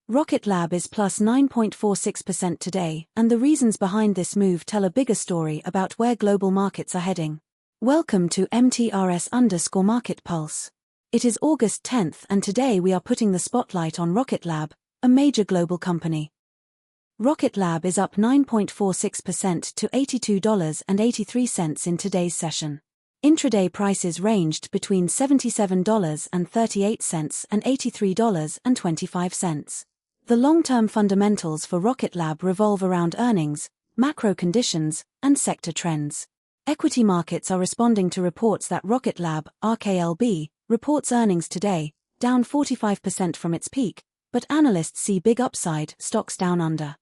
Rocket Lab is plus 9.46% today, and the reasons behind this move tell a bigger story about where global markets are heading. Welcome to MTRS_Market Pulse. It is August 10th, and today we are putting the spotlight on Rocket Lab, a major global company. Rocket Lab is up 9.46% to $82.83 in today's session. Intraday prices ranged between $77.38 and $83.25. The long-term fundamentals for Rocket Lab revolve around earnings, macro conditions, and sector trends. Equity markets are responding to reports that Rocket Lab, RKLB, reports earnings today, down 45% from its peak, but analysts see big upside, stocks down under.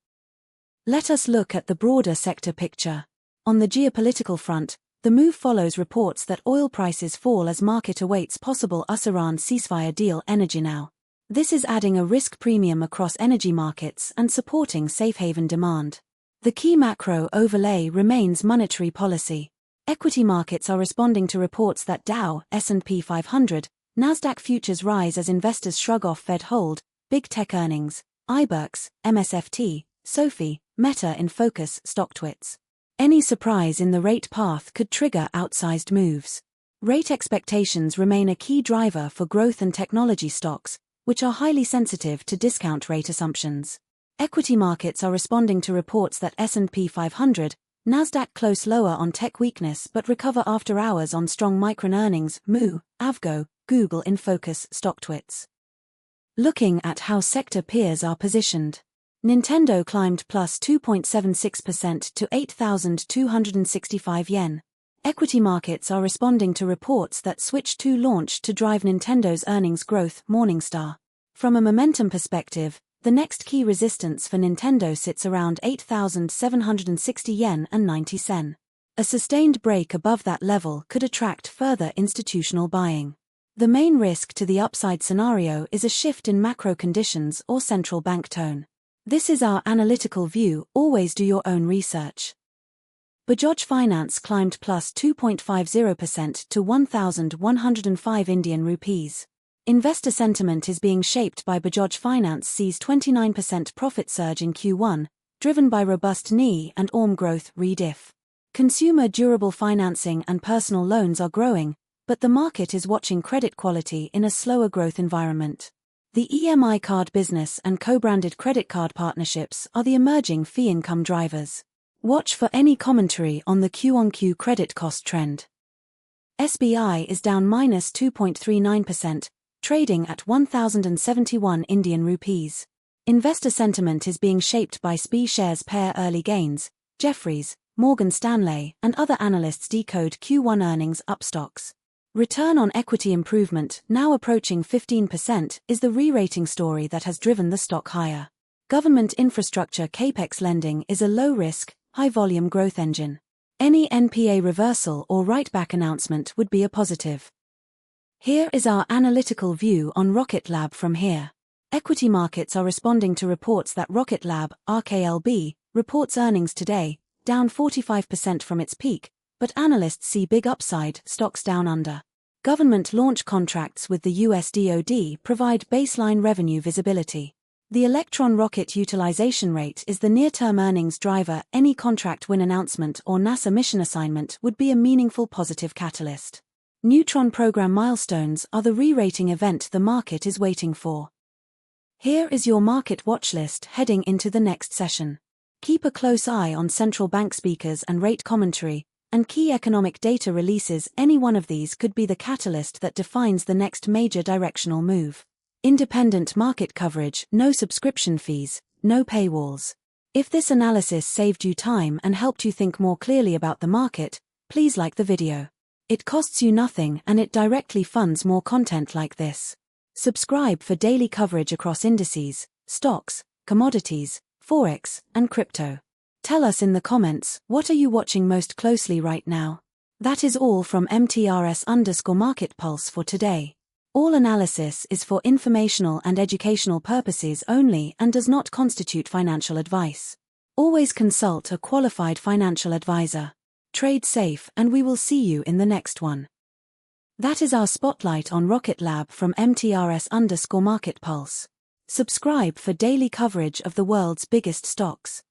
Let us look at the broader sector picture. On the geopolitical front, the move follows reports that oil prices fall as market awaits possible US-Iran ceasefire deal. Energy Now. This is adding a risk premium across energy markets and supporting safe haven demand. The key macro overlay remains monetary policy. Equity markets are responding to reports that Dow, S&P 500, NASDAQ futures rise as investors shrug off Fed hold, big tech earnings, iBurks, MSFT, Sophie, Meta in focus, stock twits. Any surprise in the rate path could trigger outsized moves. Rate expectations remain a key driver for growth and technology stocks, which are highly sensitive to discount rate assumptions. Equity markets are responding to reports that S&P 500, NASDAQ close lower on tech weakness but recover after hours on strong Micron earnings, Moo, Avgo, Google in focus, stock twits. Looking at how sector peers are positioned. Nintendo climbed plus 2.76% to 8,265 yen. Equity markets are responding to reports that Switch 2 launched to drive Nintendo's earnings growth, Morningstar. From a momentum perspective, the next key resistance for Nintendo sits around 8,760 yen and 90 sen. A sustained break above that level could attract further institutional buying. The main risk to the upside scenario is a shift in macro conditions or central bank tone. This is our analytical view, always do your own research. Bajaj Finance climbed plus 2.50% to 1,105 Indian rupees. Investor sentiment is being shaped by Bajaj Finance's 29% profit surge in Q1, driven by robust NI and ORM growth, REDIF. Consumer durable financing and personal loans are growing, but the market is watching credit quality in a slower growth environment. The EMI card business and co-branded credit card partnerships are the emerging fee income drivers. Watch for any commentary on the Q-on-Q credit cost trend. SBI is down minus 2.39%, trading at 1,071 Indian rupees. Investor sentiment is being shaped by SBI shares pair early gains. Jefferies, Morgan Stanley, and other analysts decode Q1 earnings up stocks. Return on equity improvement, now approaching 15%, is the re-rating story that has driven the stock higher. Government infrastructure capex lending is a low-risk, high-volume growth engine. Any NPA reversal or write-back announcement would be a positive. Here is our analytical view on Rocket Lab from here. Equity markets are responding to reports that Rocket Lab, RKLB, reports earnings today, down 45% from its peak, but analysts see big upside, stocks down under. Government launch contracts with the US DoD provide baseline revenue visibility. The Electron rocket utilization rate is the near-term earnings driver. Any contract win announcement or NASA mission assignment would be a meaningful positive catalyst. Neutron program milestones are the re-rating event the market is waiting for. Here is your market watch list heading into the next session. Keep a close eye on central bank speakers and rate commentary, and key economic data releases. Any one of these could be the catalyst that defines the next major directional move. Independent market coverage, no subscription fees, no paywalls. If this analysis saved you time and helped you think more clearly about the market, please like the video. It costs you nothing and it directly funds more content like this. Subscribe for daily coverage across indices, stocks, commodities, forex, and crypto. Tell us in the comments, what are you watching most closely right now? That is all from MTRS_Market Pulse for today. All analysis is for informational and educational purposes only and does not constitute financial advice. Always consult a qualified financial advisor. Trade safe, and we will see you in the next one. That is our spotlight on Rocket Lab from MTRS_Market Pulse. Subscribe for daily coverage of the world's biggest stocks.